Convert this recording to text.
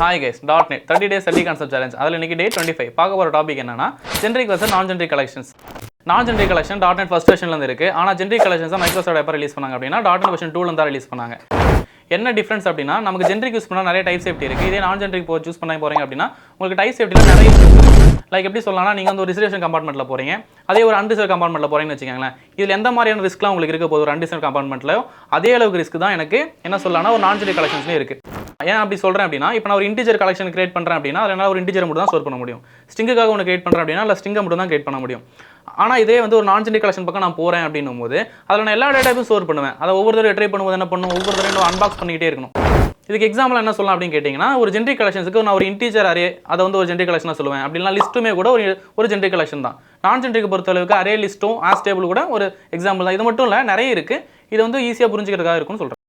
Hi guys, .NET 30 days study concept challenge. அதில் இன்னைக்கு day 25 பார்க்க போகிற டாபிக் என்னன்னா generic versus non-generic collections. non-generic collection .NET first versionலேருந்து இருக்குது. ஆனால் generic collections தான் மைக்ரோசாஃப்ட் எப்போ ரிலீஸ் பண்ணாங்க அப்படின்னா .NET version 2லேருந்து தான் ரிலீஸ் பண்ணாங்க. என்ன டிஃப்ரென்ஸ் அப்படின்னா நமக்கு ஜென்ரிக் யூஸ் பண்ணால் நிறைய டைப் சேஃப்டி இருக்குது. இதே நான் ஜென்ரிக் சூஸ் பண்ண போகிறீங்க அப்படின்னா உங்களுக்கு டைப் சேஃப்டியில் நிறைய லைக் எப்படி சொல்லலாம்னா நீங்கள் வந்து ஒரு ரிசர்வேஷன் கம்பார்ட்மெண்ட்டில் போகிறீங்க, அதே ஒரு அன்ரிசர்வ் கம்பார்ட்மெண்ட்டில் போகிறீங்கன்னு வச்சுக்கோங்களேன். இதில் எந்த மாதிரியான ரிஸ்க்லாம் உங்களுக்கு இருக்க போது ஒரு அன்ரிசர்வ் கம்பார்ட்மெண்ட்டில் அதே அளவுக்கு ரிஸ்க் தான் எனக்கு என்ன சொல்லலாம்னா ஒரு நான் ஜென்ரிக் கலெக்ஷன்ஸ்லேயும் இருக்குது. ஏன் அப்படி சொல்கிறேன் அப்படின்னா இப்போ நான் ஒரு இன்டிஜர் கலெக்ஷன் கிரியேட் பண்ணுறேன் அப்படின்னா அதனால் ஒரு இன்டிஜர் மட்டும் தான் ஸ்டோர் பண்ண முடியும். ஸ்ட்ரிங்குக்காக ஒன்று கிரியேட் பண்ணுறேன் அப்படின்னா இல்லை ஸ்ட்ரிங்கை மட்டும் தான் கிரியேட் பண்ண முடியும். ஆனால் இதே வந்து ஒரு நான் ஜென்ரிக் கலெக்ஷன் பக்கம் நான் போகிறேன் அப்படின்னும் போது அதில் நான் எல்லா டேட்டாவும் ஸ்டோர் பண்ணுவேன். அதை ஒவ்வொரு தடவை ட்ரை பண்ணும்போது என்ன பண்ணும், ஒவ்வொரு தடவை அன்பாக்ஸ் பண்ணிக்கிட்டே இருக்கணும். இதுக்கு எக்ஸாம்பிள் என்ன சொல்லலாம் அப்படின்னு கேட்டிங்கன்னா ஒரு ஜென்ரிக் கலெக்ஷன்ஸுக்கு நான் ஒரு இன்டீஜர் அரே அதை வந்து ஒரு ஜென்ரிக் கலெக்ஷனாக சொல்லுவேன். அப்படின்னா லிஸ்ட்டுமே கூட ஒரு ஜென்ரிக் கலெக்ஷன் தான். நான் ஜென்ரிக் பொறுத்தளவுக்கு அரே லிஸ்ட்டும் ஆஸ் டேபிள் கூட ஒரு எக்ஸாம்பிள் தான். இது மட்டும் இல்லை, நிறைய இருக்குது. இது வந்து ஈஸியாக புரிஞ்சுக்கிறதுக்காக இருக்கும்னு சொல்கிறேன்.